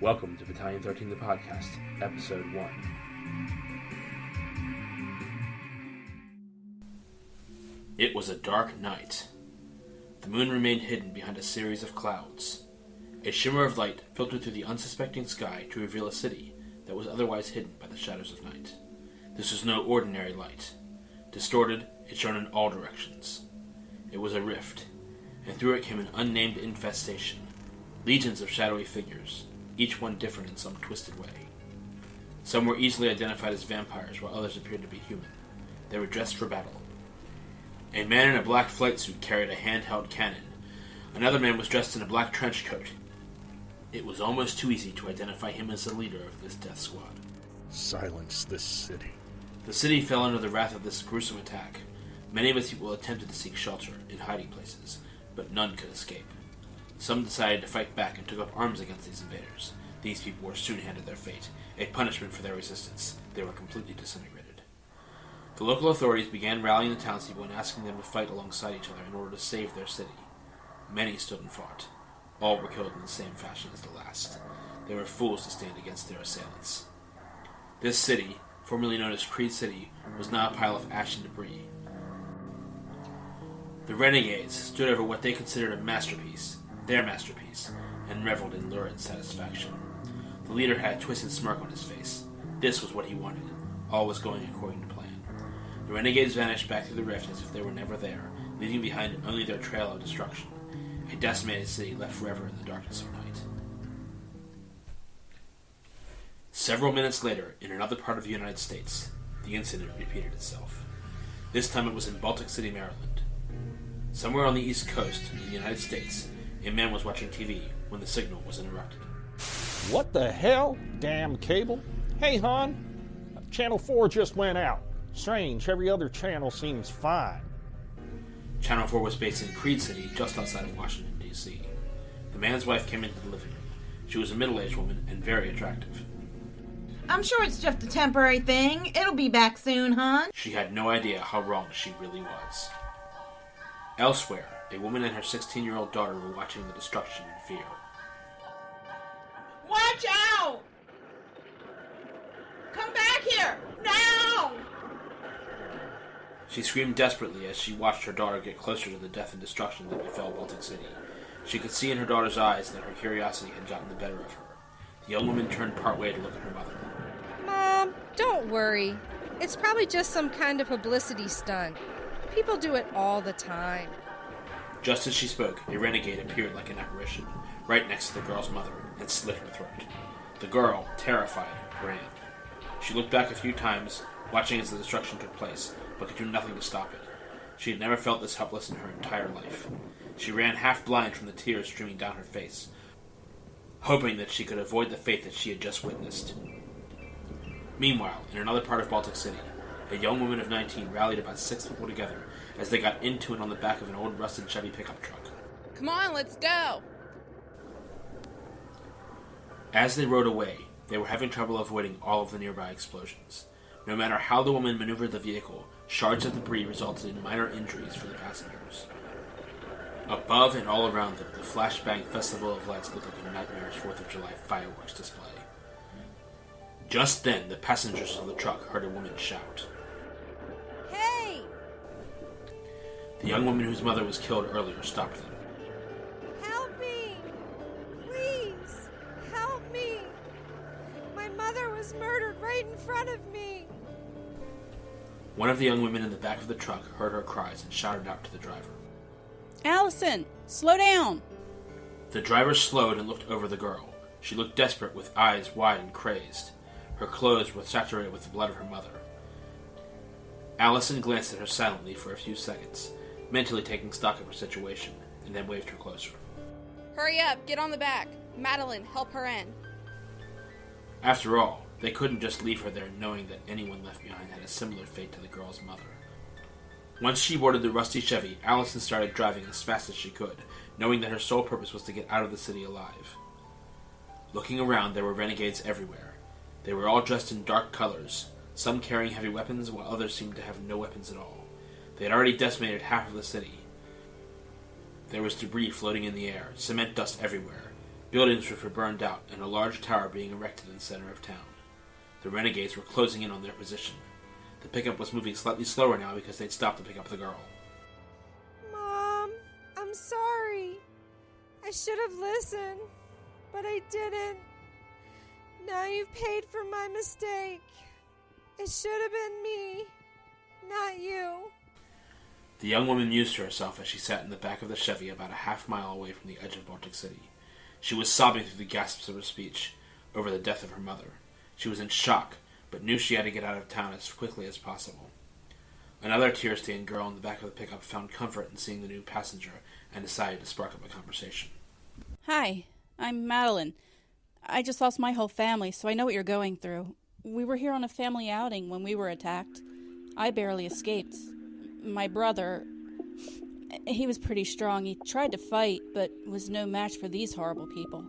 Welcome to Battalion 13 the Podcast, Episode 1. It was a dark night. The moon remained hidden behind a series of clouds. A shimmer of light filtered through the unsuspecting sky to reveal a city that was otherwise hidden by the shadows of night. This was no ordinary light. Distorted, it shone in all directions. It was a rift, and through it came an unnamed infestation. Legions of shadowy figures, each one different in some twisted way. Some were easily identified as vampires, while others appeared to be human. They were dressed for battle. A man in a black flight suit carried a handheld cannon. Another man was dressed in a black trench coat. It was almost too easy to identify him as the leader of this death squad. Silence this city. The city fell under the wrath of this gruesome attack. Many of its people attempted to seek shelter in hiding places, but none could escape. Some decided to fight back and took up arms against these invaders. These people were soon handed their fate, a punishment for their resistance. They were completely disintegrated. The local authorities began rallying the townspeople and asking them to fight alongside each other in order to save their city. Many stood and fought. All were killed in the same fashion as the last. They were fools to stand against their assailants. This city, formerly known as Creed City, was now a pile of ash and debris. The renegades stood over what they considered a masterpiece, their masterpiece, and reveled in lurid satisfaction. The leader had a twisted smirk on his face. This was what he wanted. All was going according to plan. The renegades vanished back through the rift as if they were never there, leaving behind only their trail of destruction. A decimated city left forever in the darkness of night. Several minutes later, in another part of the United States, the incident repeated itself. This time it was in Baltic City, Maryland. Somewhere on the East Coast of the United States, a man was watching TV when the signal was interrupted. What the hell? Damn cable. Hey, hon. Channel 4 just went out. Strange, every other channel seems fine. Channel 4 was based in Creed City, just outside of Washington, D.C. The man's wife came into the living room. She was a middle-aged woman and very attractive. I'm sure it's just a temporary thing. It'll be back soon, hon. She had no idea how wrong she really was. Elsewhere, a woman and her 16-year-old daughter were watching the destruction in fear. Watch out! Come back here! Now! She screamed desperately as she watched her daughter get closer to the death and destruction that befell Baltic City. She could see in her daughter's eyes that her curiosity had gotten the better of her. The young woman turned partway to look at her mother. Mom, don't worry. It's probably just some kind of publicity stunt. People do it all the time. Just as she spoke, a renegade appeared like an apparition, right next to the girl's mother, and slit her throat. The girl, terrified, ran. She looked back a few times, watching as the destruction took place, but could do nothing to stop it. She had never felt this helpless in her entire life. She ran half blind from the tears streaming down her face, hoping that she could avoid the fate that she had just witnessed. Meanwhile, in another part of Baltic City, a young woman of 19 rallied about 6 people together as they got into and on the back of an old rusted Chevy pickup truck. Come on, let's go! As they rode away, they were having trouble avoiding all of the nearby explosions. No matter how the woman maneuvered the vehicle, shards of debris resulted in minor injuries for the passengers. Above and all around them, the flashbang festival of lights looked like a nightmarish 4th of July fireworks display. Just then, the passengers of the truck heard a woman shout. Hey! The young woman whose mother was killed earlier stopped them. Help me! Please! Help me! My mother was murdered right in front of me! One of the young women in the back of the truck heard her cries and shouted out to the driver. Alison, slow down! The driver slowed and looked over the girl. She looked desperate with eyes wide and crazed. Her clothes were saturated with the blood of her mother. Alison glanced at her silently for a few seconds, mentally taking stock of her situation, and then waved her closer. Hurry up, get on the back. Madeline, help her in. After all, they couldn't just leave her there knowing that anyone left behind had a similar fate to the girl's mother. Once she boarded the rusty Chevy, Alison started driving as fast as she could, knowing that her sole purpose was to get out of the city alive. Looking around, there were renegades everywhere. They were all dressed in dark colors, some carrying heavy weapons, while others seemed to have no weapons at all. They had already decimated half of the city. There was debris floating in the air, cement dust everywhere. Buildings which were burned out, and a large tower being erected in the center of town. The renegades were closing in on their position. The pickup was moving slightly slower now because they'd stopped to pick up the girl. Mom, I'm sorry. I should have listened, but I didn't. Now you've paid for my mistake. It should have been me, not you. The young woman mused to herself as she sat in the back of the Chevy about a half-mile away from the edge of Baltic City. She was sobbing through the gasps of her speech over the death of her mother. She was in shock, but knew she had to get out of town as quickly as possible. Another tear-stained girl in the back of the pickup found comfort in seeing the new passenger and decided to spark up a conversation. Hi, I'm Madeline. I just lost my whole family, so I know what you're going through. We were here on a family outing when we were attacked. I barely escaped. My brother, he was pretty strong. He tried to fight, but was no match for these horrible people.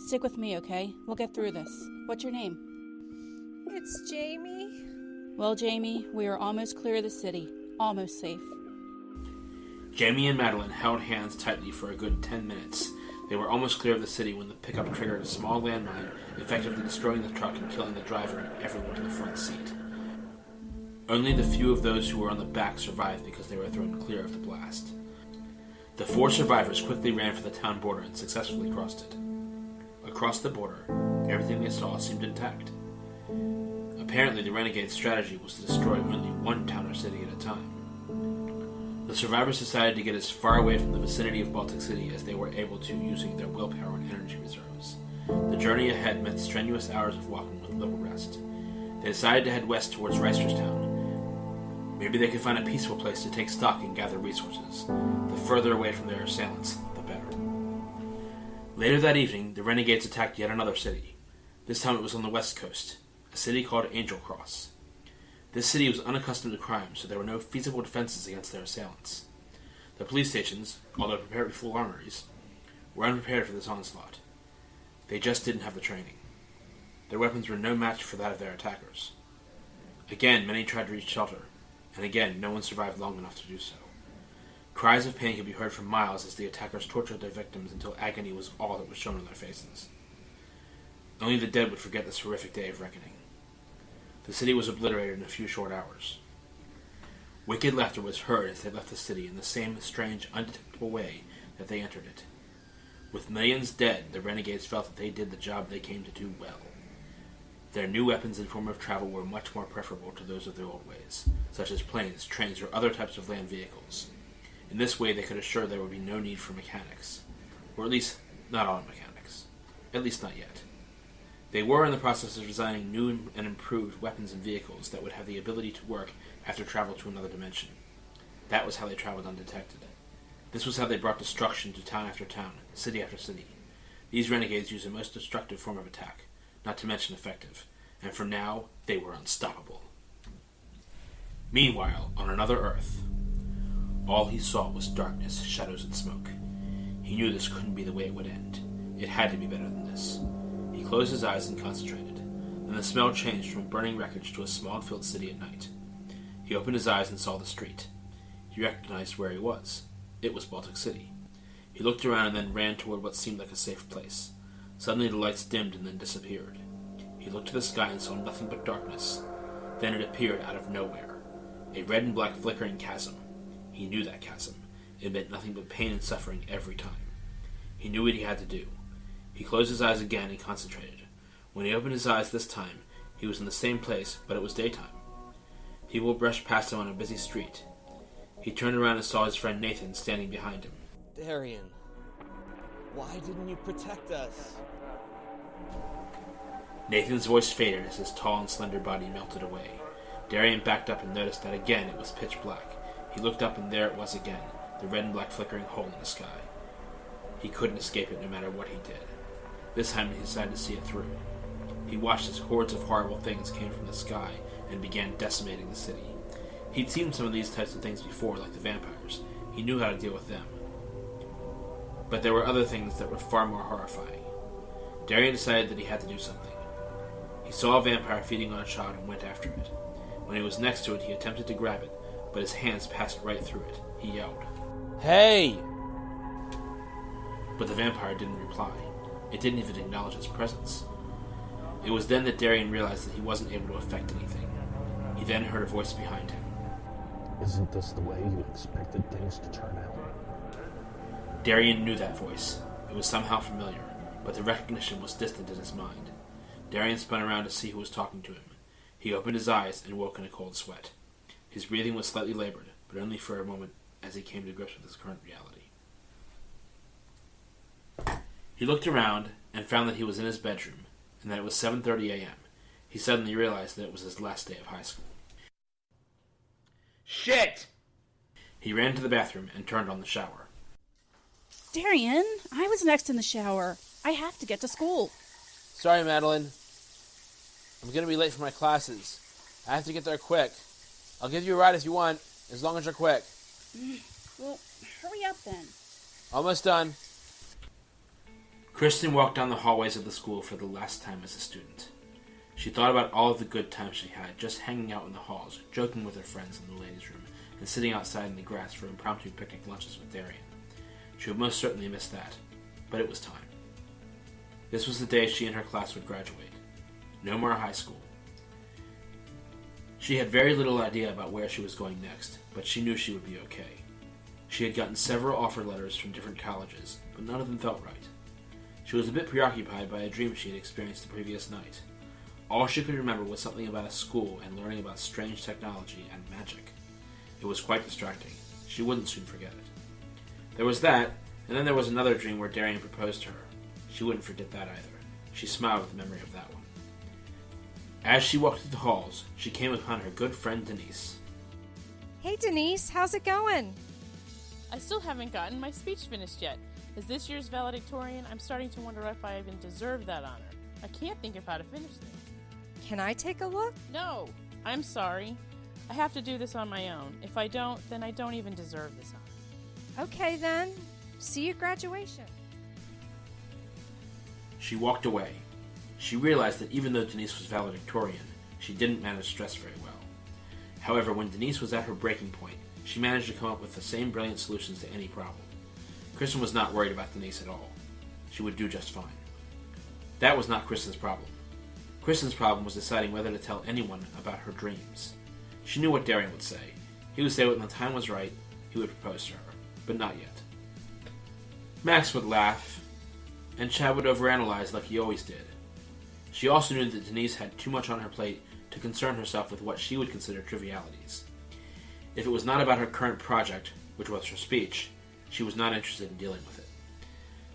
Stick with me, okay? We'll get through this. What's your name? It's Jamie. Well, Jamie, we are almost clear of the city. Almost safe. Jamie and Madeline held hands tightly for a good 10 minutes. They were almost clear of the city when the pickup triggered a small landmine, effectively destroying the truck and killing the driver and everyone in the front seat. Only the few of those who were on the back survived because they were thrown clear of the blast. The 4 survivors quickly ran for the town border and successfully crossed it. Across the border, everything they saw seemed intact. Apparently, the renegades' strategy was to destroy only one town or city at a time. The survivors decided to get as far away from the vicinity of Baltic City as they were able to using their willpower and energy reserves. The journey ahead meant strenuous hours of walking with little rest. They decided to head west towards Reisterstown. Maybe they could find a peaceful place to take stock and gather resources. The further away from their assailants, the better. Later that evening, the renegades attacked yet another city. This time it was on the west coast, a city called Angel Cross. This city was unaccustomed to crime, so there were no feasible defenses against their assailants. The police stations, although prepared with full armories, were unprepared for this onslaught. They just didn't have the training. Their weapons were no match for that of their attackers. Again, many tried to reach shelter, and again, no one survived long enough to do so. Cries of pain could be heard for miles as the attackers tortured their victims until agony was all that was shown on their faces. Only the dead would forget this horrific day of reckoning. The city was obliterated in a few short hours. Wicked laughter was heard as they left the city in the same strange, undetectable way that they entered it. With millions dead, the renegades felt that they did the job they came to do well. Their new weapons and form of travel were much more preferable to those of their old ways, such as planes, trains, or other types of land vehicles. In this way, they could assure there would be no need for mechanics, or at least not auto mechanics, at least not yet. They were in the process of designing new and improved weapons and vehicles that would have the ability to work after travel to another dimension. That was how they traveled undetected. This was how they brought destruction to town after town, city after city. These renegades used the most destructive form of attack, not to mention effective, and for now, they were unstoppable. Meanwhile, on another Earth, all he saw was darkness, shadows, and smoke. He knew this couldn't be the way it would end. It had to be better than this. He closed his eyes and concentrated. Then the smell changed from burning wreckage to a smog-filled city at night. He opened his eyes and saw the street. He recognized where he was. It was Baltic City. He looked around and then ran toward what seemed like a safe place. Suddenly the lights dimmed and then disappeared. He looked to the sky and saw nothing but darkness. Then it appeared out of nowhere. A red and black flickering chasm. He knew that chasm. It meant nothing but pain and suffering every time. He knew what he had to do. He closed his eyes again and concentrated. When he opened his eyes this time, he was in the same place, but it was daytime. People brushed past him on a busy street. He turned around and saw his friend Nathan standing behind him. Darien, why didn't you protect us? Nathan's voice faded as his tall and slender body melted away. Darien backed up and noticed that again it was pitch black. He looked up and there it was again, the red and black flickering hole in the sky. He couldn't escape it no matter what he did. This time he decided to see it through. He watched as hordes of horrible things came from the sky and began decimating the city. He'd seen some of these types of things before, like the vampires. He knew how to deal with them. But there were other things that were far more horrifying. Darien decided that he had to do something. He saw a vampire feeding on a child and went after it. When he was next to it, he attempted to grab it, but his hands passed right through it. He yelled, Hey! But the vampire didn't reply. It didn't even acknowledge his presence. It was then that Darien realized that he wasn't able to affect anything. He then heard a voice behind him. Isn't this the way you expected things to turn out? Darien knew that voice. It was somehow familiar, but the recognition was distant in his mind. Darien spun around to see who was talking to him. He opened his eyes and woke in a cold sweat. His breathing was slightly labored, but only for a moment as he came to grips with his current reality. He looked around and found that he was in his bedroom, and that it was 7:30 a.m. He suddenly realized that it was his last day of high school. Shit! He ran to the bathroom and turned on the shower. Darien, I was next in the shower. I have to get to school. Sorry, Madeline. I'm going to be late for my classes. I have to get there quick. I'll give you a ride if you want, as long as you're quick. Well, hurry up then. Almost done. Kristen walked down the hallways of the school for the last time as a student. She thought about all of the good times she had just hanging out in the halls, joking with her friends in the ladies' room, and sitting outside in the grass for impromptu picnic lunches with Darien. She would most certainly miss that, but it was time. This was the day she and her class would graduate. No more high school. She had very little idea about where she was going next, but she knew she would be okay. She had gotten several offer letters from different colleges, but none of them felt right. She was a bit preoccupied by a dream she had experienced the previous night. All she could remember was something about a school and learning about strange technology and magic. It was quite distracting. She wouldn't soon forget it. There was that, and then there was another dream where Darien proposed to her. She wouldn't forget that either. She smiled at the memory of that one. As she walked through the halls, she came upon her good friend Denise. Hey, Denise, how's it going? I still haven't gotten my speech finished yet. As this year's valedictorian, I'm starting to wonder if I even deserve that honor. I can't think of how to finish this. Can I take a look? No, I'm sorry. I have to do this on my own. If I don't, then I don't even deserve this honor. Okay, then. See you at graduation. She walked away. She realized that even though Denise was valedictorian, she didn't manage stress very well. However, when Denise was at her breaking point, she managed to come up with the same brilliant solutions to any problem. Kristen was not worried about Denise at all. She would do just fine. That was not Kristen's problem. Kristen's problem was deciding whether to tell anyone about her dreams. She knew what Darien would say. He would say when the time was right, he would propose to her, but not yet. Max would laugh, and Chad would overanalyze like he always did. She also knew that Denise had too much on her plate to concern herself with what she would consider trivialities. If it was not about her current project, which was her speech, she was not interested in dealing with it.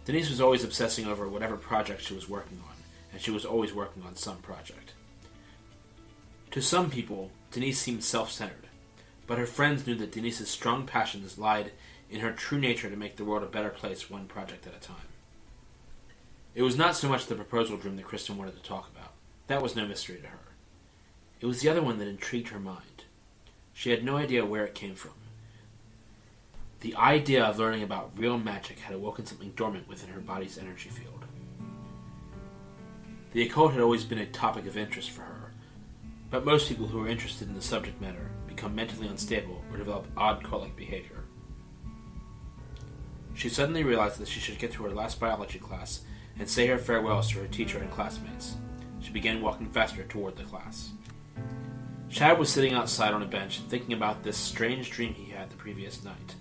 Denise was always obsessing over whatever project she was working on, and she was always working on some project. To some people, Denise seemed self-centered, but her friends knew that Denise's strong passions lied in her true nature to make the world a better place one project at a time. It was not so much the proposal dream that Kristen wanted to talk about. That was no mystery to her. It was the other one that intrigued her mind. She had no idea where it came from. The idea of learning about real magic had awoken something dormant within her body's energy field. The occult had always been a topic of interest for her, but most people who are interested in the subject matter become mentally unstable or develop odd cult-like behavior. She suddenly realized that she should get to her last biology class and say her farewells to her teacher and classmates. She began walking faster toward the class. Chad was sitting outside on a bench thinking about this strange dream he had the previous night.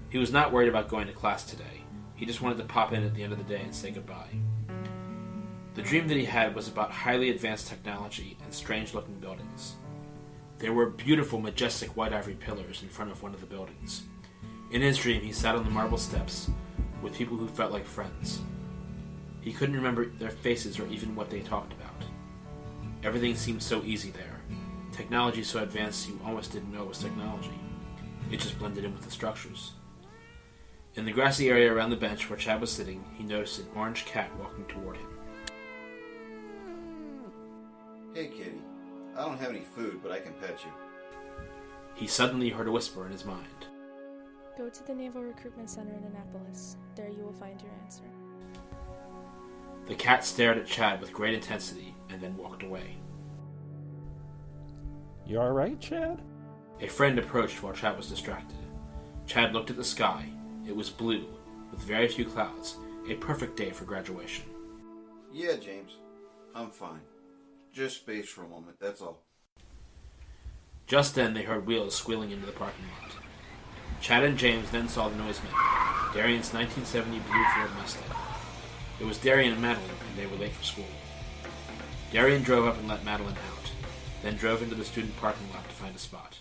He was not worried about going to class today. He just wanted to pop in at the end of the day and say goodbye. The dream that he had was about highly advanced technology and strange-looking buildings. There were beautiful, majestic white ivory pillars in front of one of the buildings. In his dream, he sat on the marble steps with people who felt like friends. He couldn't remember their faces or even what they talked about. Everything seemed so easy there. Technology so advanced you almost didn't know it was technology. It just blended in with the structures. In the grassy area around the bench where Chad was sitting, he noticed an orange cat walking toward him. Hey, kitty. I don't have any food, but I can pet you. He suddenly heard a whisper in his mind. Go to the Naval Recruitment Center in Annapolis. There you will find your answer. The cat stared at Chad with great intensity and then walked away. You alright, Chad? A friend approached while Chad was distracted. Chad looked at the sky. It was blue, with very few clouds, a perfect day for graduation. Yeah, James. I'm fine. Just space for a moment, that's all. Just then they heard wheels squealing into the parking lot. Chad and James then saw the noisemaker, Darien's 1970 blue Ford Mustang. It was Darien and Madeline, and they were late for school. Darien drove up and let Madeline out, then drove into the student parking lot to find a spot.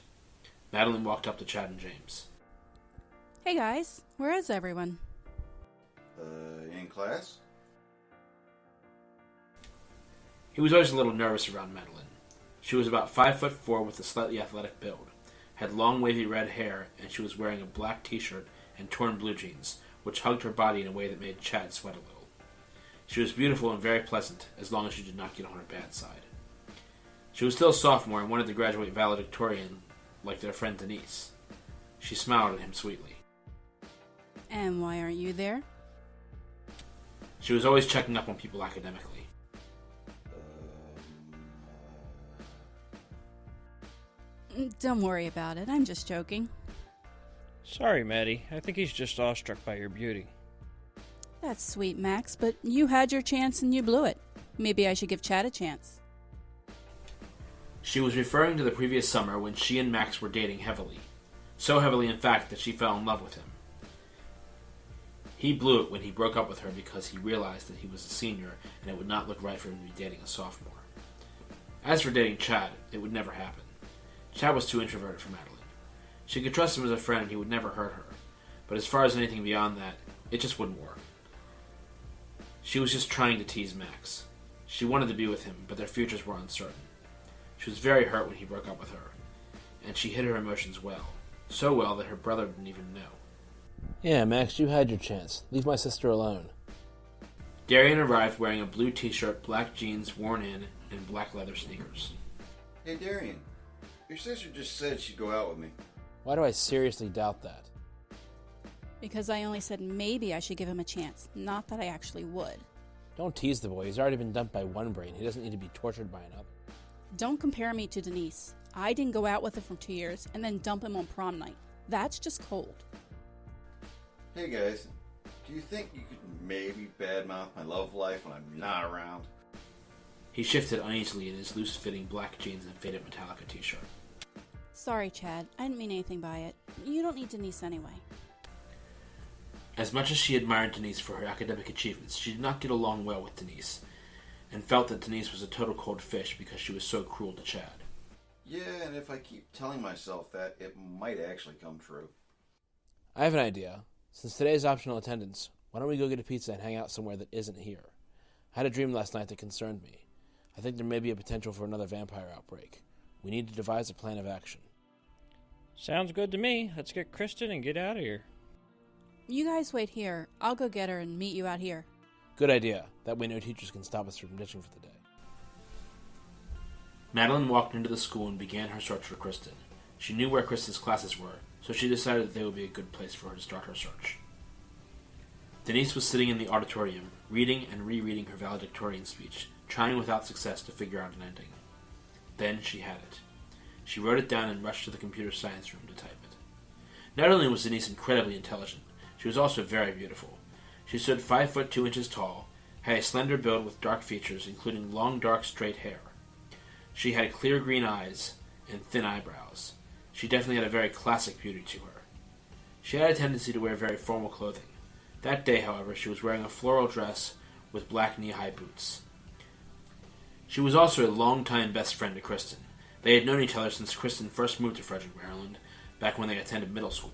Madeline walked up to Chad and James. Hey guys, where is everyone? In class? He was always a little nervous around Madeline. She was about 5'4" with a slightly athletic build, had long wavy red hair, and she was wearing a black t-shirt and torn blue jeans, which hugged her body in a way that made Chad sweat a little. She was beautiful and very pleasant, as long as she did not get on her bad side. She was still a sophomore and wanted to graduate valedictorian like their friend Denise. She smiled at him sweetly. And why aren't you there? She was always checking up on people academically. Don't worry about it, I'm just joking. Sorry, Maddie. I think he's just awestruck by your beauty. That's sweet, Max, but you had your chance and you blew it. Maybe I should give Chad a chance. She was referring to the previous summer when she and Max were dating heavily. So heavily, in fact, that she fell in love with him. He blew it when he broke up with her because he realized that he was a senior and it would not look right for him to be dating a sophomore. As for dating Chad, it would never happen. Chad was too introverted for Madeline. She could trust him as a friend and he would never hurt her. But as far as anything beyond that, it just wouldn't work. She was just trying to tease Max. She wanted to be with him, but their futures were uncertain. She was very hurt when he broke up with her, and she hid her emotions well. So well that her brother didn't even know. Yeah, Max, you had your chance. Leave my sister alone. Darien arrived wearing a blue t-shirt, black jeans worn in, and black leather sneakers. Hey, Darien. Your sister just said she'd go out with me. Why do I seriously doubt that? Because I only said maybe I should give him a chance, not that I actually would. Don't tease the boy. He's already been dumped by one brain. He doesn't need to be tortured by another. Don't compare me to Denise. I didn't go out with her for 2 years and then dump him on prom night. That's just cold. Hey guys, do you think you could maybe badmouth my love life when I'm not around? He shifted uneasily in his loose-fitting black jeans and faded Metallica t-shirt. Sorry, Chad. I didn't mean anything by it. You don't need Denise anyway. As much as she admired Denise for her academic achievements, she did not get along well with Denise, and felt that Denise was a total cold fish because she was so cruel to Chad. Yeah, and if I keep telling myself that, it might actually come true. I have an idea. Since today's optional attendance, why don't we go get a pizza and hang out somewhere that isn't here? I had a dream last night that concerned me. I think there may be a potential for another vampire outbreak. We need to devise a plan of action. Sounds good to me. Let's get Kristen and get out of here. You guys wait here. I'll go get her and meet you out here. Good idea. That way no teachers can stop us from ditching for the day. Madeline walked into the school and began her search for Kristen. She knew where Kristen's classes were, so she decided that they would be a good place for her to start her search. Denise was sitting in the auditorium, reading and rereading her valedictorian speech, trying without success to figure out an ending. Then she had it. She wrote it down and rushed to the computer science room to type it. Not only was Denise incredibly intelligent, she was also very beautiful. She stood 5'2" tall, had a slender build with dark features, including long, dark, straight hair. She had clear green eyes and thin eyebrows. She definitely had a very classic beauty to her. She had a tendency to wear very formal clothing. That day, however, she was wearing a floral dress with black knee-high boots. She was also a long-time best friend to Kristen. They had known each other since Kristen first moved to Frederick, Maryland, back when they attended middle school.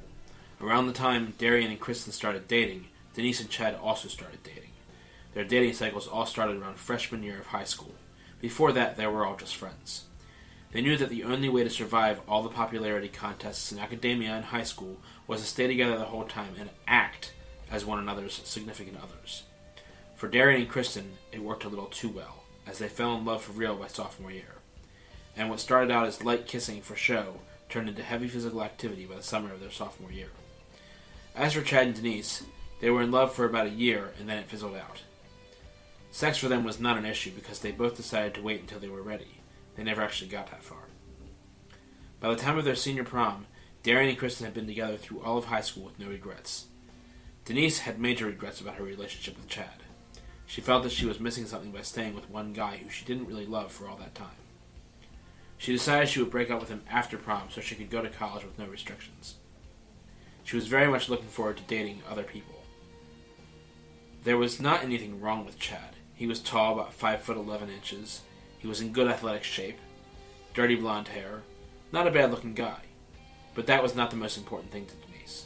Around the time Darien and Kristen started dating, Denise and Chad also started dating. Their dating cycles all started around freshman year of high school. Before that, they were all just friends. They knew that the only way to survive all the popularity contests in academia and high school was to stay together the whole time and act as one another's significant others. For Darien and Kristen, it worked a little too well, as they fell in love for real by sophomore year. And what started out as light kissing for show turned into heavy physical activity by the summer of their sophomore year. As for Chad and Denise, they were in love for about a year and then it fizzled out. Sex for them was not an issue because they both decided to wait until they were ready. They never actually got that far. By the time of their senior prom, Darien and Kristen had been together through all of high school with no regrets. Denise had major regrets about her relationship with Chad. She felt that she was missing something by staying with one guy who she didn't really love for all that time. She decided she would break up with him after prom so she could go to college with no restrictions. She was very much looking forward to dating other people. There was not anything wrong with Chad. He was tall, about 5'11". He was in good athletic shape, dirty blonde hair, not a bad-looking guy. But that was not the most important thing to Denise.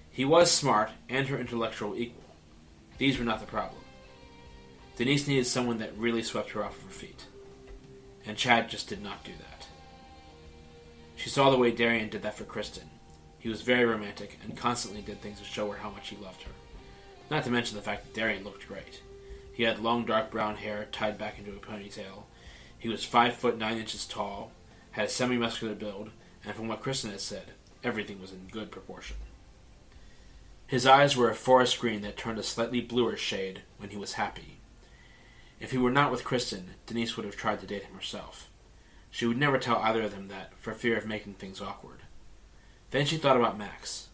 He was smart and her intellectual equal. These were not the problem. Denise needed someone that really swept her off of her feet. And Chad just did not do that. She saw the way Darien did that for Kristen. He was very romantic and constantly did things to show her how much he loved her. Not to mention the fact that Darien looked great. He had long dark brown hair tied back into a ponytail. He was 5'9" tall, had a semi-muscular build, and from what Kristen had said, everything was in good proportion. His eyes were a forest green that turned a slightly bluer shade when he was happy. If he were not with Kristen, Denise would have tried to date him herself. She would never tell either of them that, for fear of making things awkward. Then she thought about Max.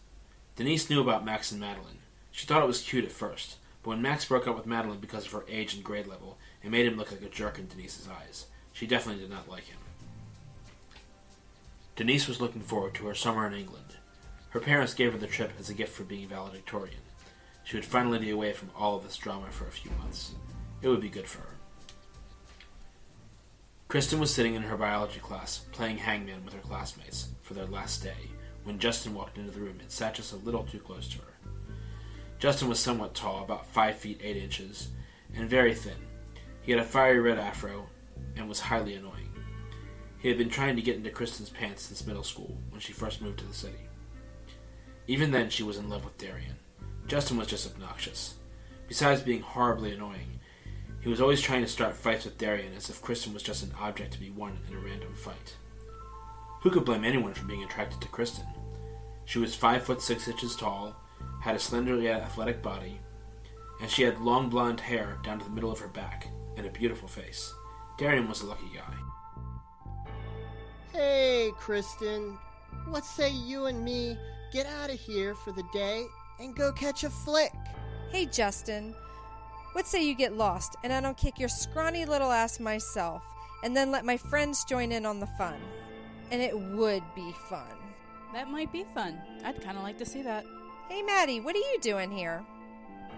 Denise knew about Max and Madeline. She thought it was cute at first, but when Max broke up with Madeline because of her age and grade level, it made him look like a jerk in Denise's eyes. She definitely did not like him. Denise was looking forward to her summer in England. Her parents gave her the trip as a gift for being valedictorian. She would finally be away from all of this drama for a few months. It would be good for her. Kristen was sitting in her biology class, playing hangman with her classmates for their last day, when Justin walked into the room and sat just a little too close to her. Justin was somewhat tall, about 5 feet 8 inches, and very thin. He had a fiery red afro and was highly annoying. He had been trying to get into Kristen's pants since middle school, when she first moved to the city. Even then, she was in love with Darien. Justin was just obnoxious. Besides being horribly annoying, he was always trying to start fights with Darien as if Kristen was just an object to be won in a random fight. Who could blame anyone for being attracted to Kristen? She was 5'6" tall, had a slender yet athletic body, and she had long blonde hair down to the middle of her back, and a beautiful face. Darien was a lucky guy. Hey, Kristen. What say you and me get out of here for the day and go catch a flick? Hey, Justin. What say you get lost and I don't kick your scrawny little ass myself and then let my friends join in on the fun? And it would be fun. That might be fun. I'd kind of like to see that. Hey, Maddie, what are you doing here?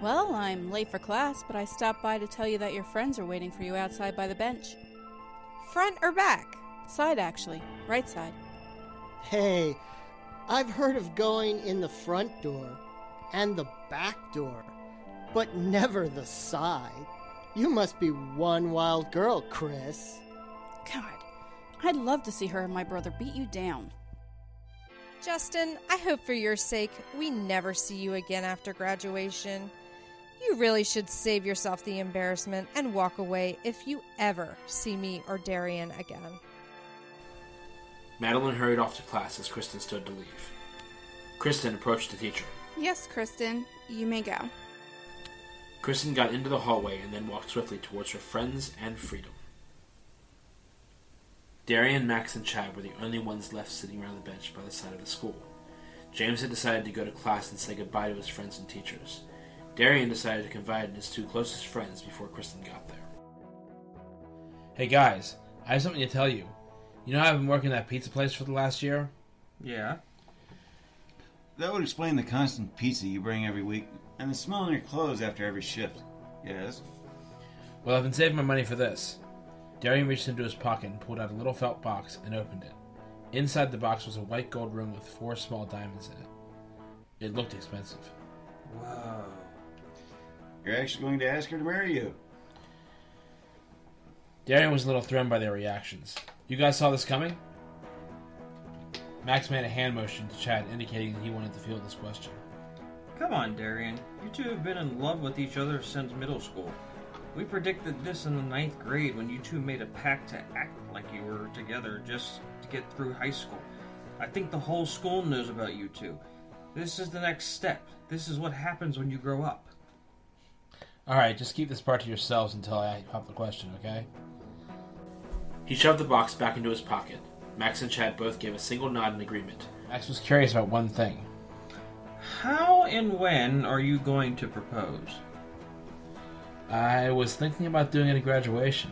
Well, I'm late for class, but I stopped by to tell you that your friends are waiting for you outside by the bench. Front or back? Side, actually. Right side. Hey, I've heard of going in the front door and the back door, but never the side. You must be one wild girl, Chris. God, I'd love to see her and my brother beat you down. Justin, I hope for your sake we never see you again after graduation. You really should save yourself the embarrassment and walk away if you ever see me or Darien again. Madeline hurried off to class as Kristen stood to leave. Kristen approached the teacher. Yes, Kristen, you may go. Kristen got into the hallway and then walked swiftly towards her friends and freedom. Darien, Max, and Chad were the only ones left sitting around the bench by the side of the school. James had decided to go to class and say goodbye to his friends and teachers. Darien decided to confide in his 2 closest friends before Kristen got there. Hey guys, I have something to tell you. You know how I've been working at that pizza place for the last year? Yeah. That would explain the constant pizza you bring every week and the smell in your clothes after every shift. Yes? Well, I've been saving my money for this. Darien reached into his pocket and pulled out a little felt box and opened it. Inside the box was a white gold ring with 4 small diamonds in it. It looked expensive. Wow. You're actually going to ask her to marry you? Darien was a little thrown by their reactions. You guys saw this coming? Max made a hand motion to Chad, indicating that he wanted to field this question. Come on, Darien. You two have been in love with each other since middle school. We predicted this in the 9th grade when you two made a pact to act like you were together just to get through high school. I think the whole school knows about you two. This is the next step. This is what happens when you grow up. Alright, just keep this part to yourselves until I pop the question, okay? He shoved the box back into his pocket. Max and Chad both gave a single nod in agreement. Max was curious about one thing. How and when are you going to propose? I was thinking about doing it at graduation.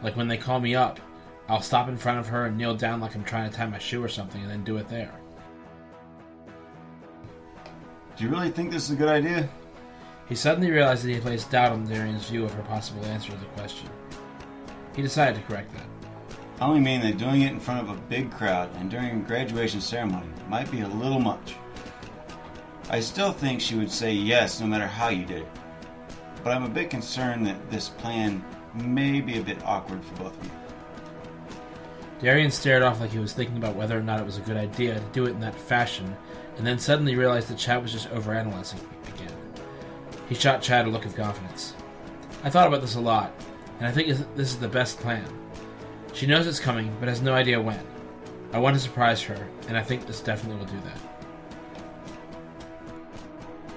Like when they call me up, I'll stop in front of her and kneel down like I'm trying to tie my shoe or something and then do it there. Do you really think this is a good idea? He suddenly realized that he placed doubt on Darien's view of her possible answer to the question. He decided to correct that. I only mean that doing it in front of a big crowd and during a graduation ceremony might be a little much. I still think she would say yes no matter how you did it. But I'm a bit concerned that this plan may be a bit awkward for both of you. Darien stared off like he was thinking about whether or not it was a good idea to do it in that fashion, and then suddenly realized that Chad was just overanalyzing again. He shot Chad a look of confidence. I thought about this a lot, and I think this is the best plan. She knows it's coming, but has no idea when. I want to surprise her, and I think this definitely will do that.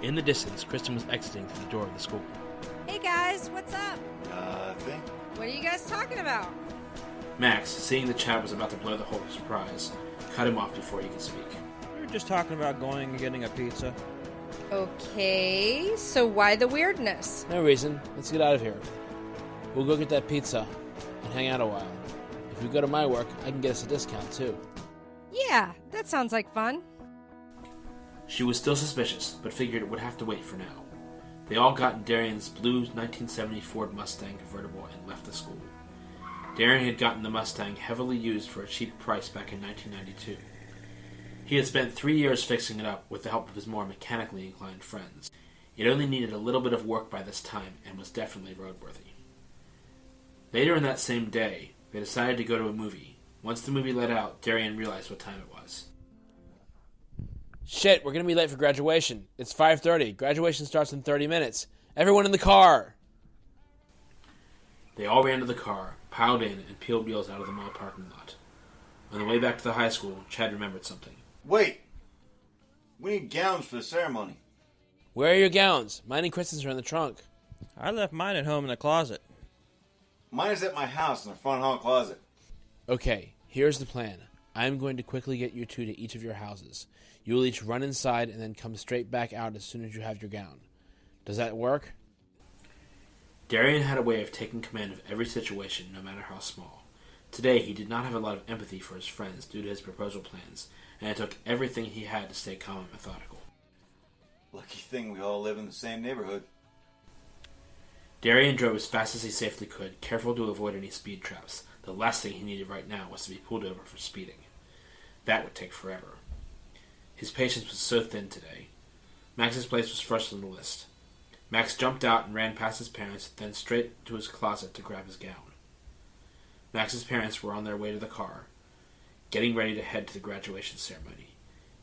In the distance, Kristen was exiting through the door of the school. Hey guys, what's up? Nothing. What are you guys talking about? Max, seeing that Chad was about to blow the whole surprise, cut him off before he could speak. We were just talking about going and getting a pizza. Okay, so why the weirdness? No reason. Let's get out of here. We'll go get that pizza and hang out a while. If we go to my work, I can get us a discount too. Yeah, that sounds like fun. She was still suspicious, but figured it would have to wait for now. They all got in Darien's blue 1970 Ford Mustang convertible and left the school. Darien had gotten the Mustang heavily used for a cheap price back in 1992. He had spent 3 years fixing it up with the help of his more mechanically inclined friends. It only needed a little bit of work by this time and was definitely roadworthy. Later in that same day, they decided to go to a movie. Once the movie let out, Darien realized what time it was. Shit, we're gonna be late for graduation. It's 5:30. Graduation starts in 30 minutes. Everyone in the car! They all ran to the car, piled in, and peeled wheels out of the mall parking lot. On the way back to the high school, Chad remembered something. Wait! We need gowns for the ceremony. Where are your gowns? Mine and Kristen's are in the trunk. I left mine at home in the closet. Mine is at my house in the front hall closet. Okay, here's the plan. I'm going to quickly get you two to each of your houses. You will each run inside and then come straight back out as soon as you have your gown. Does that work? Darien had a way of taking command of every situation, no matter how small. Today, he did not have a lot of empathy for his friends due to his proposal plans, and it took everything he had to stay calm and methodical. Lucky thing we all live in the same neighborhood. Darien drove as fast as he safely could, careful to avoid any speed traps. The last thing he needed right now was to be pulled over for speeding. That would take forever. His patience was so thin today. Max's place was first on the list. Max jumped out and ran past his parents, then straight to his closet to grab his gown. Max's parents were on their way to the car, getting ready to head to the graduation ceremony.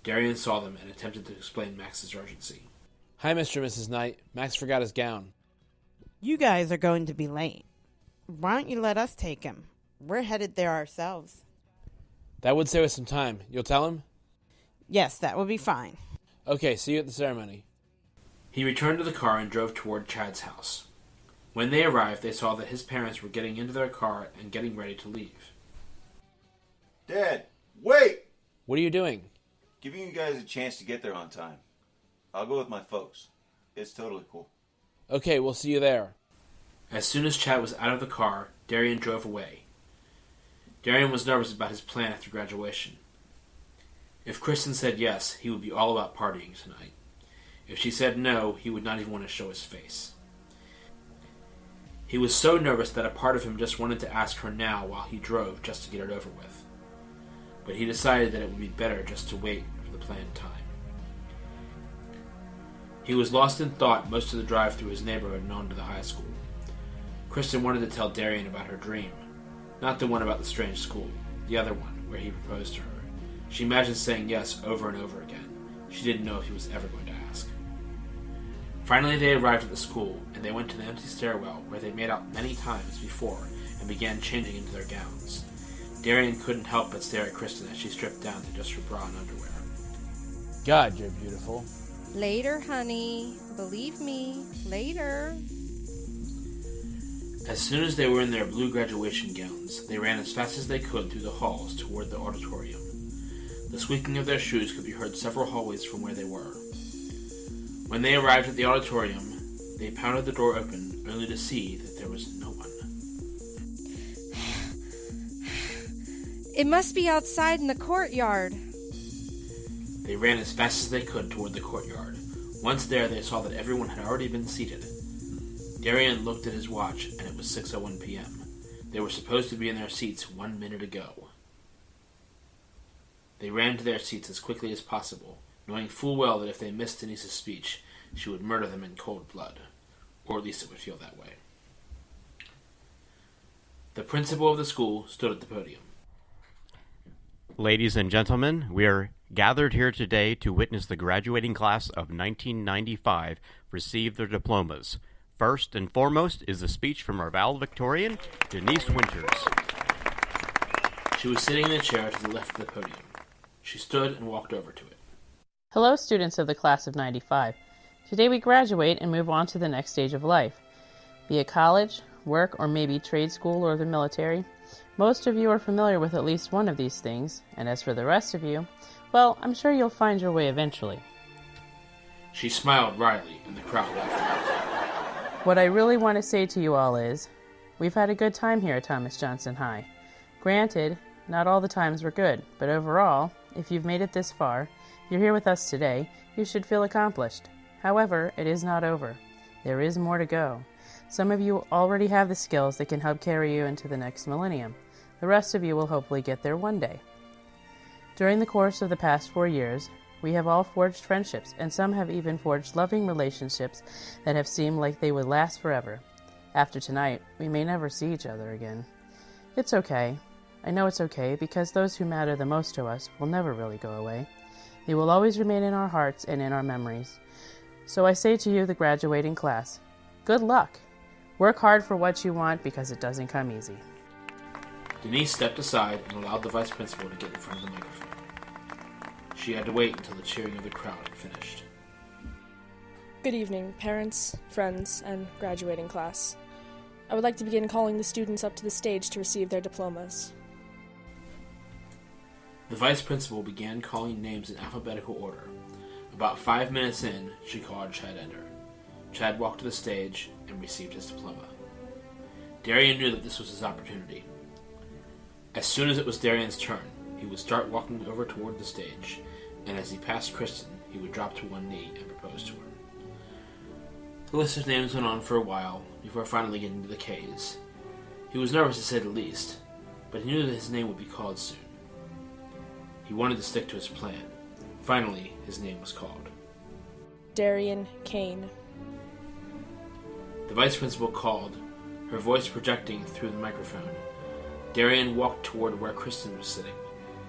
Darien saw them and attempted to explain Max's urgency. Hi, Mr. and Mrs. Knight. Max forgot his gown. You guys are going to be late. Why don't you let us take him? We're headed there ourselves. That would save us some time. You'll tell him? Yes, that would be fine. Okay, see you at the ceremony. He returned to the car and drove toward Chad's house. When they arrived, they saw that his parents were getting into their car and getting ready to leave. Dad, wait! What are you doing? Giving you guys a chance to get there on time. I'll go with my folks. It's totally cool. Okay, we'll see you there. As soon as Chad was out of the car, Darien drove away. Darien was nervous about his plan after graduation. If Kristen said yes, he would be all about partying tonight. If she said no, he would not even want to show his face. He was so nervous that a part of him just wanted to ask her now while he drove just to get it over with. But he decided that it would be better just to wait for the planned time. He was lost in thought most of the drive through his neighborhood and on to the high school. Kristen wanted to tell Darien about her dream. Not the one about the strange school, the other one, where he proposed to her. She imagined saying yes over and over again. She didn't know if he was ever going to ask. Finally they arrived at the school, and they went to the empty stairwell where they made out many times before and began changing into their gowns. Darien couldn't help but stare at Kristen as she stripped down to just her bra and underwear. God, you're beautiful. Later, honey. Believe me, later. As soon as they were in their blue graduation gowns, they ran as fast as they could through the halls toward the auditorium. The squeaking of their shoes could be heard several hallways from where they were. When they arrived at the auditorium, they pounded the door open, only to see that there was no one. It must be outside in the courtyard. They ran as fast as they could toward the courtyard. Once there, they saw that everyone had already been seated. Darien looked at his watch, and it was 6:01 p.m. They were supposed to be in their seats 1 minute ago. They ran to their seats as quickly as possible, knowing full well that if they missed Denise's speech, she would murder them in cold blood. Or at least it would feel that way. The principal of the school stood at the podium. Ladies and gentlemen, we are gathered here today to witness the graduating class of 1995 receive their diplomas. First and foremost is the speech from our valedictorian, Denise Winters. She was sitting in a chair to the left of the podium. She stood and walked over to it. Hello, students of the class of 95. Today we graduate and move on to the next stage of life. Be it college, work, or maybe trade school or the military. Most of you are familiar with at least one of these things, and as for the rest of you, well, I'm sure you'll find your way eventually. She smiled wryly, and the crowd laughed. What I really want to say to you all is, we've had a good time here at Thomas Johnson High. Granted, not all the times were good, but overall, if you've made it this far, you're here with us today, you should feel accomplished. However, it is not over. There is more to go. Some of you already have the skills that can help carry you into the next millennium. The rest of you will hopefully get there one day. During the course of the past 4 years, we have all forged friendships, and some have even forged loving relationships that have seemed like they would last forever. After tonight, we may never see each other again. It's okay. I know it's okay, because those who matter the most to us will never really go away. They will always remain in our hearts and in our memories. So I say to you, the graduating class, good luck. Work hard for what you want, because it doesn't come easy. Denise stepped aside and allowed the vice principal to get in front of the microphone. She had to wait until the cheering of the crowd had finished. Good evening, parents, friends, and graduating class. I would like to begin calling the students up to the stage to receive their diplomas. The vice principal began calling names in alphabetical order. About 5 minutes in, she called Chad Ender. Chad walked to the stage and received his diploma. Darien knew that this was his opportunity. As soon as it was Darien's turn, he would start walking over toward the stage, and as he passed Kristen, he would drop to one knee and propose to her. The list of names went on for a while, before finally getting to the K's. He was nervous to say the least, but he knew that his name would be called soon. He wanted to stick to his plan. Finally, his name was called. Darien Kaine. The vice principal called, her voice projecting through the microphone. Darien walked toward where Kristen was sitting.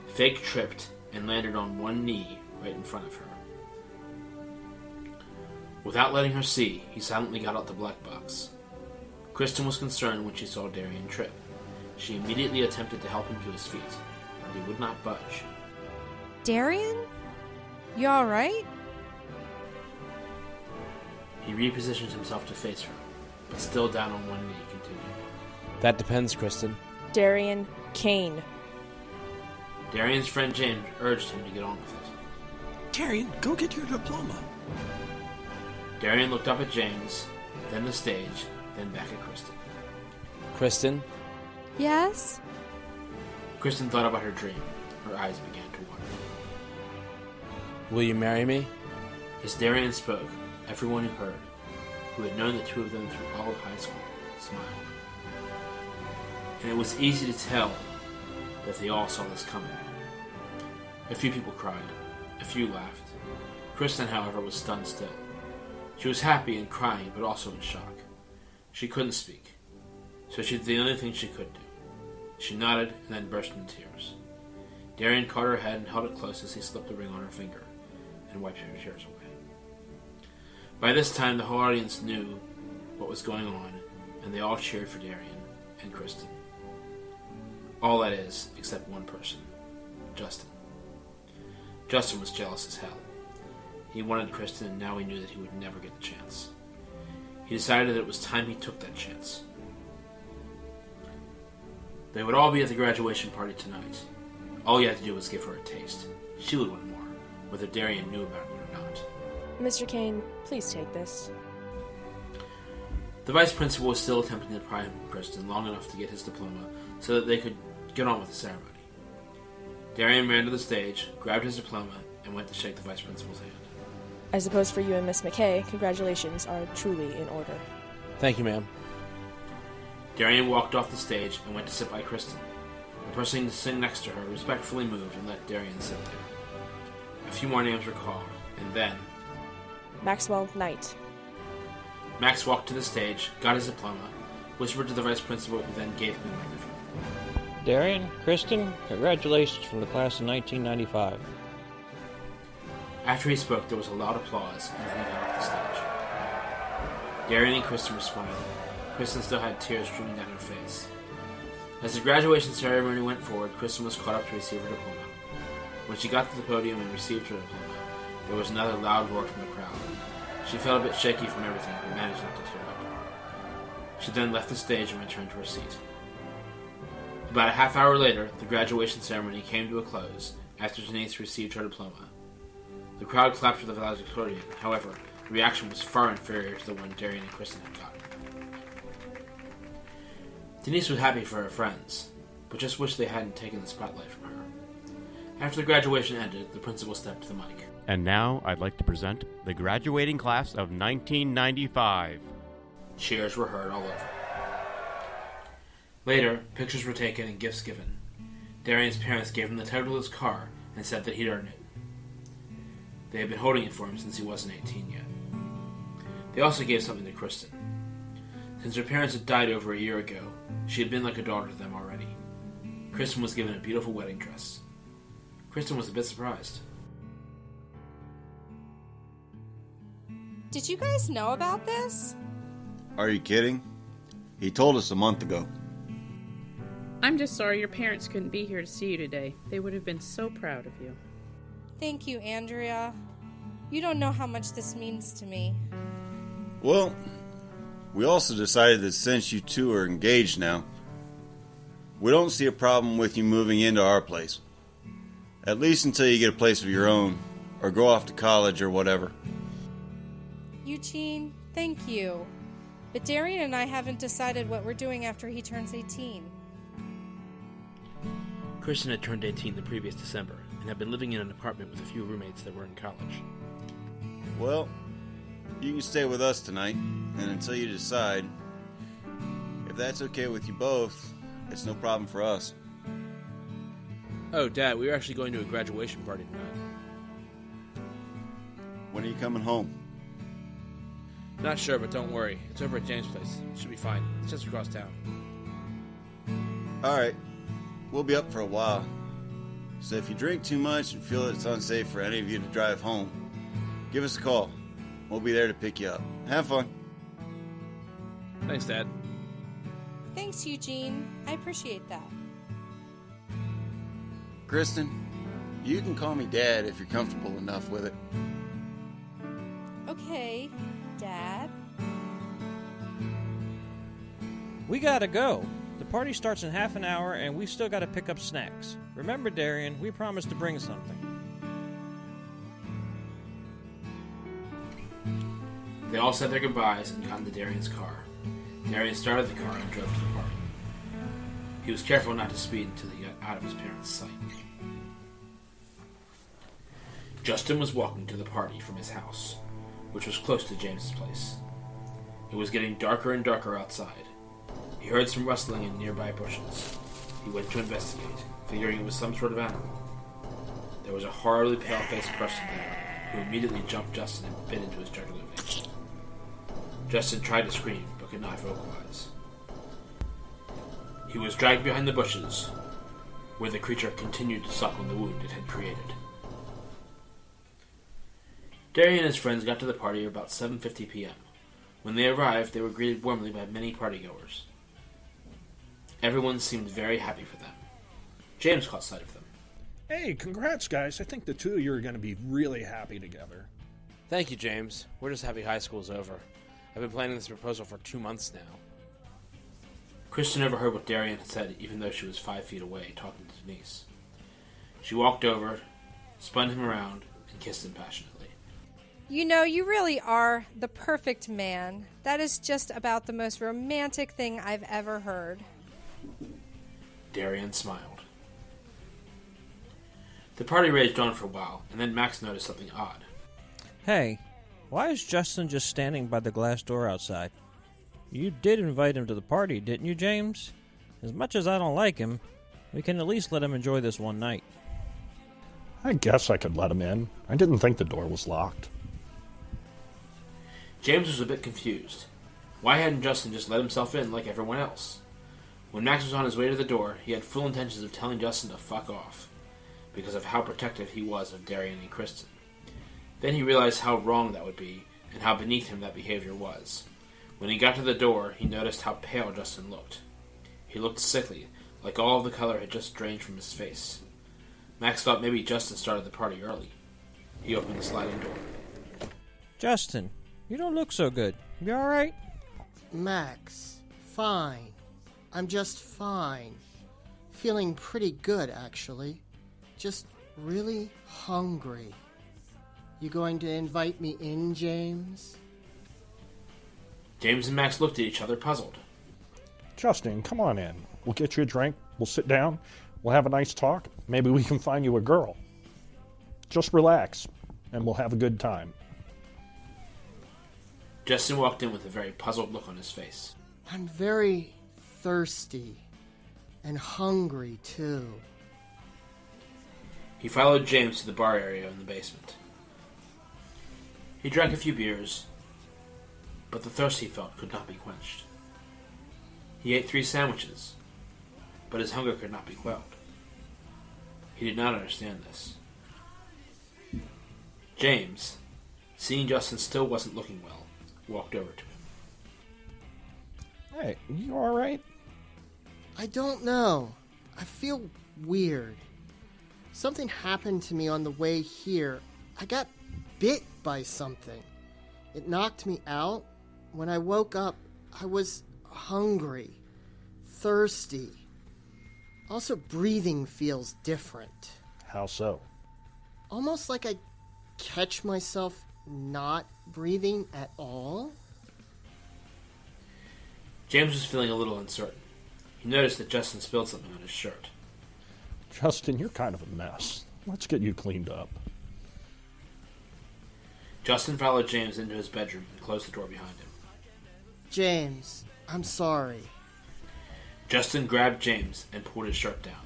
Fake tripped and landed on one knee right in front of her. Without letting her see, he silently got out the black box. Kristen was concerned when she saw Darien trip. She immediately attempted to help him to his feet, but he would not budge. Darien? You alright? He repositioned himself to face her, but still down on one knee, continued. That depends, Kristen. Darien Kaine. Darien's friend James urged him to get on with it. Darien, go get your diploma. Darien looked up at James, then the stage, then back at Kristen. Kristen? Yes? Kristen thought about her dream. Her eyes began to water. Will you marry me? As Darien spoke, everyone who heard, who had known the two of them through all of high school, smiled. And it was easy to tell that they all saw this coming. A few people cried. A few laughed. Kristen, however, was stunned still. She was happy and crying, but also in shock. She couldn't speak, so she did the only thing she could do. She nodded and then burst into tears. Darien caught her head and held it close as he slipped the ring on her finger and wiped her tears away. By this time, the whole audience knew what was going on, and they all cheered for Darien and Kristen. All that is, except one person, Justin. Justin was jealous as hell. He wanted Kristen, and now he knew that he would never get the chance. He decided that it was time he took that chance. They would all be at the graduation party tonight. All he had to do was give her a taste. She would want more, whether Darien knew about it or not. Mr. Kaine, please take this. The vice principal was still attempting to pry him from Kristen long enough to get his diploma so that they could get on with the ceremony. Darien ran to the stage, grabbed his diploma, and went to shake the vice principal's hand. I suppose for you and Miss McKay, congratulations are truly in order. Thank you, ma'am. Darien walked off the stage and went to sit by Kristen. The person sitting next to her respectfully moved and let Darien sit there. A few more names were called, and then... Maxwell Knight. Max walked to the stage, got his diploma, whispered to the vice principal, who then gave him the microphone. Darien, Kristen, congratulations from the class of 1995. After he spoke, there was a loud applause, and he got off the stage. Darien and Kristen were smiling. Kristen still had tears streaming down her face. As the graduation ceremony went forward, Kristen was caught up to receive her diploma. When she got to the podium and received her diploma, there was another loud roar from the crowd. She felt a bit shaky from everything, but managed not to tear up. She then left the stage and returned to her seat. About a half hour later, the graduation ceremony came to a close after Denise received her diploma. The crowd clapped for the valedictorian. However, the reaction was far inferior to the one Darien and Kristen had gotten. Denise was happy for her friends, but just wished they hadn't taken the spotlight from her. After the graduation ended, the principal stepped to the mic. And now I'd like to present the graduating class of 1995. Cheers were heard all over. Later, pictures were taken and gifts given. Darien's parents gave him the title of his car and said that he'd earned it. They had been holding it for him since he wasn't 18 yet. They also gave something to Kristen. Since her parents had died over a year ago, she had been like a daughter to them already. Kristen was given a beautiful wedding dress. Kristen was a bit surprised. Did you guys know about this? Are you kidding? He told us a month ago. I'm just sorry your parents couldn't be here to see you today. They would have been so proud of you. Thank you, Andrea. You don't know how much this means to me. Well, we also decided that since you two are engaged now, we don't see a problem with you moving into our place. At least until you get a place of your own, or go off to college or whatever. Eugene, thank you. But Darien and I haven't decided what we're doing after he turns 18. Kristen had turned 18 the previous December and had been living in an apartment with a few roommates that were in college. Well, you can stay with us tonight, and until you decide, if that's okay with you both, it's no problem for us. Oh, Dad, we were actually going to a graduation party tonight. When are you coming home? Not sure, but don't worry. It's over at James' place. It should be fine. It's just across town. Alright, we'll be up for a while. So if you drink too much and feel it's unsafe for any of you to drive home, give us a call. We'll be there to pick you up. Have fun. Thanks, Dad. Thanks, Eugene. I appreciate that. Kristen, you can call me Dad if you're comfortable enough with it. Okay, Dad. We gotta go. The party starts in half an hour, and we still gotta pick up snacks. Remember, Darien, we promised to bring something. They all said their goodbyes and got into Darien's car. Darien started the car and drove to the party. He was careful not to speed until he got out of his parents' sight. Justin was walking to the party from his house, which was close to James's place. It was getting darker and darker outside. He heard some rustling in nearby bushes. He went to investigate, figuring it was some sort of animal. There was a horribly pale-faced person there, who immediately jumped Justin and bit into his jugular vein. Justin tried to scream, but could not vocalize. He was dragged behind the bushes, where the creature continued to suck on the wound it had created. Darien and his friends got to the party about 7:50 p.m. When they arrived, they were greeted warmly by many partygoers. Everyone seemed very happy for them. James caught sight of them. Hey, congrats, guys. I think the two of you are going to be really happy together. Thank you, James. We're just happy high school's over. I've been planning this proposal for 2 months now. Kristen overheard what Darien had said, even though she was 5 feet away, talking to Denise. She walked over, spun him around, and kissed him passionately. You know, you really are the perfect man. That is just about the most romantic thing I've ever heard. Darien smiled. The party raged on for a while, and then Max noticed something odd. Hey, why is Justin just standing by the glass door outside? You did invite him to the party, didn't you, James? As much as I don't like him, we can at least let him enjoy this one night. I guess I could let him in. I didn't think the door was locked. James was a bit confused. Why hadn't Justin just let himself in like everyone else? When Max was on his way to the door, he had full intentions of telling Justin to fuck off, because of how protective he was of Darien and Kristen. Then he realized how wrong that would be, and how beneath him that behavior was. When he got to the door, he noticed how pale Justin looked. He looked sickly, like all of the color had just drained from his face. Max thought maybe Justin started the party early. He opened the sliding door. Justin, you don't look so good. You alright? Max, fine. I'm just fine. Feeling pretty good, actually. Just really hungry. You going to invite me in, James? James and Max looked at each other, puzzled. Justin, come on in. We'll get you a drink. We'll sit down. We'll have a nice talk. Maybe we can find you a girl. Just relax, and we'll have a good time. Justin walked in with a very puzzled look on his face. I'm very thirsty and hungry, too. He followed James to the bar area in the basement. He drank a few beers, but the thirst he felt could not be quenched. He ate 3 sandwiches, but his hunger could not be quelled. He did not understand this. James, seeing Justin still wasn't looking well, walked over to him. Hey, you alright? I don't know. I feel weird. Something happened to me on the way here. I got bit by something. It knocked me out. When I woke up, I was hungry, thirsty. Also, breathing feels different. How so? Almost like I catch myself not breathing at all. James was feeling a little uncertain. He noticed that Justin spilled something on his shirt. Justin, you're kind of a mess. Let's get you cleaned up. Justin followed James into his bedroom and closed the door behind him. James, I'm sorry. Justin grabbed James and pulled his shirt down,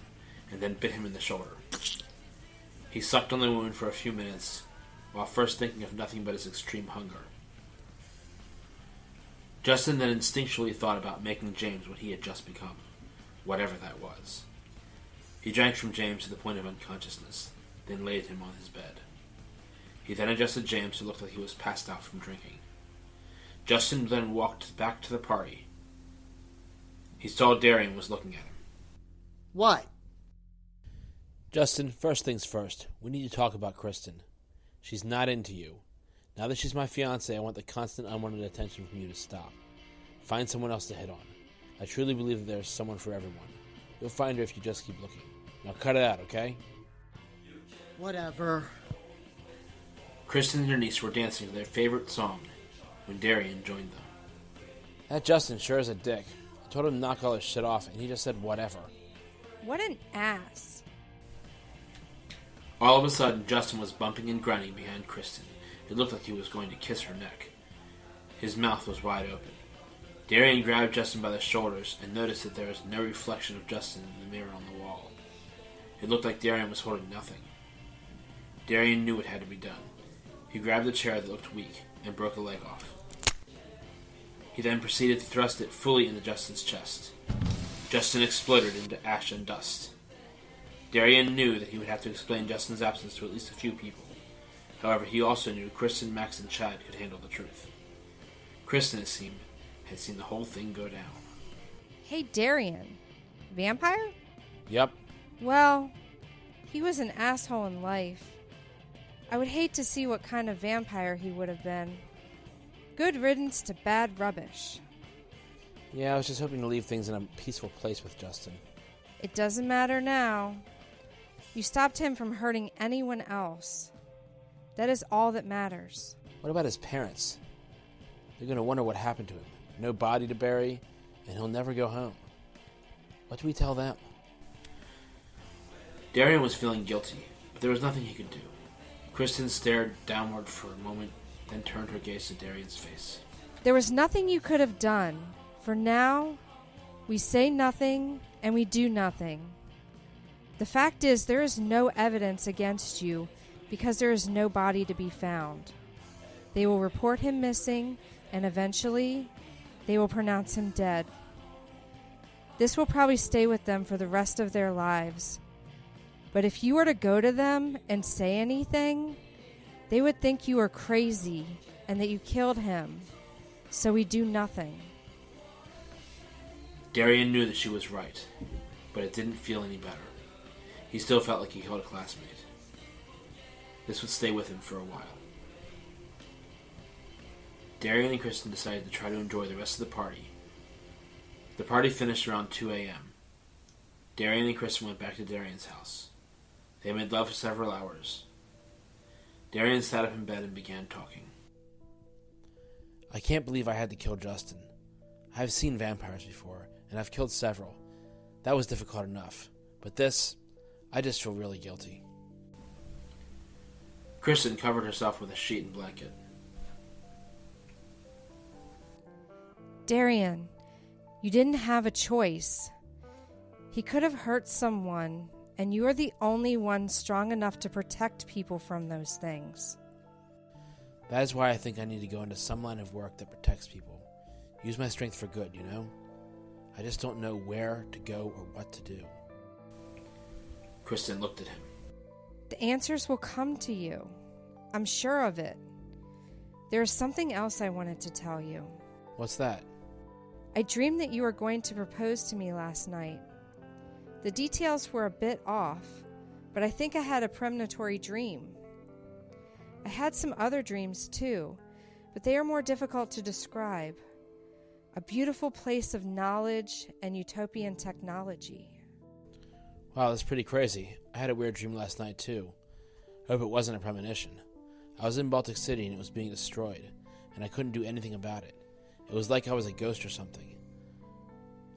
and then bit him in the shoulder. He sucked on the wound for a few minutes, while first thinking of nothing but his extreme hunger. Justin then instinctually thought about making James what he had just become, whatever that was. He drank from James to the point of unconsciousness, then laid him on his bed. He then adjusted James to look like he was passed out from drinking. Justin then walked back to the party. He saw Darien was looking at him. What? Justin, first things first. We need to talk about Kristen. She's not into you. Now that she's my fiancée, I want the constant unwanted attention from you to stop. Find someone else to hit on. I truly believe that there's someone for everyone. You'll find her if you just keep looking. Now cut it out, okay? Whatever. Kristen and Denise were dancing to their favorite song when Darien joined them. That Justin sure is a dick. I told him to knock all his shit off, and he just said whatever. What an ass. All of a sudden, Justin was bumping and grinding behind Kristen. It looked like he was going to kiss her neck. His mouth was wide open. Darien grabbed Justin by the shoulders and noticed that there was no reflection of Justin in the mirror on the wall. It looked like Darien was holding nothing. Darien knew it had to be done. He grabbed a chair that looked weak and broke a leg off. He then proceeded to thrust it fully into Justin's chest. Justin exploded into ash and dust. Darien knew that he would have to explain Justin's absence to at least a few people. However, he also knew Kristen, Max, and Chad could handle the truth. Kristen, it seemed, had seen the whole thing go down. Hey, Darien. Vampire? Yep. Well, he was an asshole in life. I would hate to see what kind of vampire he would have been. Good riddance to bad rubbish. Yeah, I was just hoping to leave things in a peaceful place with Justin. It doesn't matter now. You stopped him from hurting anyone else. That is all that matters. What about his parents? They're going to wonder what happened to him. No body to bury, and he'll never go home. What do we tell them? Darien was feeling guilty, but there was nothing he could do. Kristen stared downward for a moment, then turned her gaze to Darien's face. There was nothing you could have done. For now, we say nothing and we do nothing. The fact is, there is no evidence against you because there is no body to be found. They will report him missing, and eventually, they will pronounce him dead. This will probably stay with them for the rest of their lives. But if you were to go to them and say anything, they would think you are crazy and that you killed him. So we do nothing. Darien knew that she was right, but it didn't feel any better. He still felt like he killed a classmate. This would stay with him for a while. Darien and Kristen decided to try to enjoy the rest of the party. The party finished around 2 a.m. Darien and Kristen went back to Darien's house. They made love for several hours. Darien sat up in bed and began talking. I can't believe I had to kill Justin. I've seen vampires before, and I've killed several. That was difficult enough. But this, I just feel really guilty. Kristen covered herself with a sheet and blanket. Darien, you didn't have a choice. He could have hurt someone, and you are the only one strong enough to protect people from those things. That is why I think I need to go into some line of work that protects people. Use my strength for good, you know? I just don't know where to go or what to do. Kristen looked at him. The answers will come to you. I'm sure of it. There is something else I wanted to tell you. What's that? I dreamed that you were going to propose to me last night. The details were a bit off, but I think I had a premonitory dream. I had some other dreams too, but they are more difficult to describe. A beautiful place of knowledge and utopian technology. Wow, that's pretty crazy. I had a weird dream last night too. I hope it wasn't a premonition. I was in Baltic City and it was being destroyed, and I couldn't do anything about it. It was like I was a ghost or something.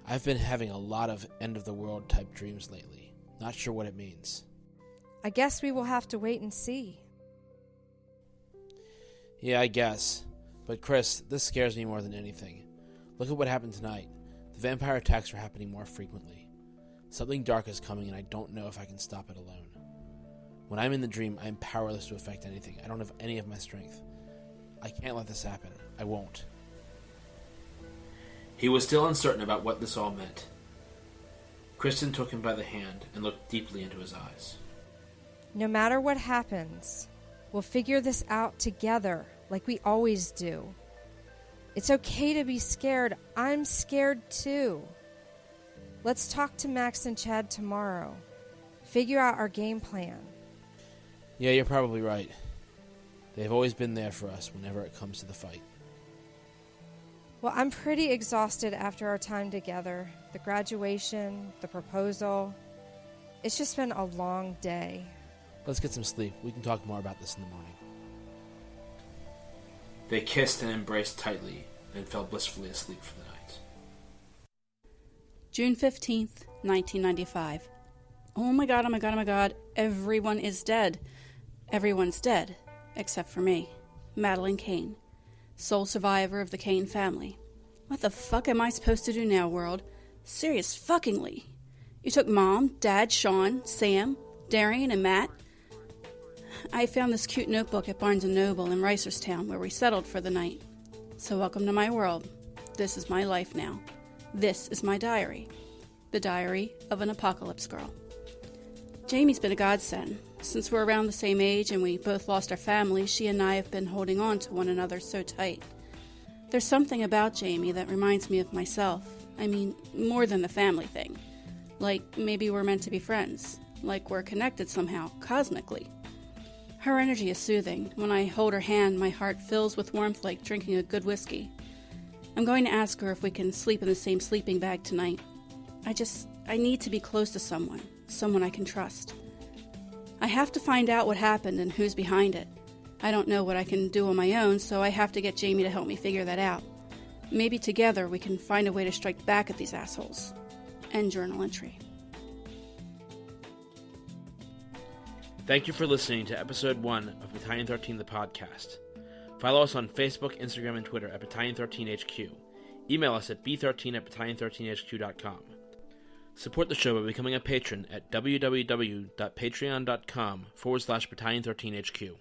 I've been having a lot of end-of-the-world type dreams lately. Not sure what it means. I guess we will have to wait and see. Yeah, I guess. But Chris, this scares me more than anything. Look at what happened tonight. The vampire attacks are happening more frequently. Something dark is coming and I don't know if I can stop it alone. When I'm in the dream, I am powerless to affect anything. I don't have any of my strength. I can't let this happen. I won't. He was still uncertain about what this all meant. Kristen took him by the hand and looked deeply into his eyes. No matter what happens, we'll figure this out together, like we always do. It's okay to be scared. I'm scared too. Let's talk to Max and Chad tomorrow. Figure out our game plan. Yeah, you're probably right. They've always been there for us whenever it comes to the fight. Well, I'm pretty exhausted after our time together. The graduation, the proposal. It's just been a long day. Let's get some sleep. We can talk more about this in the morning. They kissed and embraced tightly and fell blissfully asleep for the night. June 15th, 1995. Oh my god, oh my god, oh my god. Everyone is dead. Everyone's dead, except for me, Madeline Kaine, sole survivor of the Kaine family. What the fuck am I supposed to do now, world? Serious fuckingly. You took Mom, Dad, Sean, Sam, Darien, and Matt. I found this cute notebook at Barnes & Noble in Reisterstown where we settled for the night. So welcome to my world. This is my life now. This is my diary. The diary of an apocalypse girl. Jamie's been a godsend. Since we're around the same age and we both lost our families, she and I have been holding on to one another so tight. There's something about Jamie that reminds me of myself. I mean, more than the family thing. Like, maybe we're meant to be friends. Like we're connected somehow, cosmically. Her energy is soothing. When I hold her hand, my heart fills with warmth like drinking a good whiskey. I'm going to ask her if we can sleep in the same sleeping bag tonight. I need to be close to someone I can trust. I have to find out what happened and who's behind it. I don't know what I can do on my own, so I have to get Jamie to help me figure that out. Maybe together we can find a way to strike back at these assholes. End journal entry. Thank you for listening to Episode 1 of Battalion 13 the podcast. Follow us on Facebook, Instagram, and Twitter at Battalion13HQ. Email us at b13@battalion13hq.com. Support the show by becoming a patron at www.patreon.com/Battalion13HQ.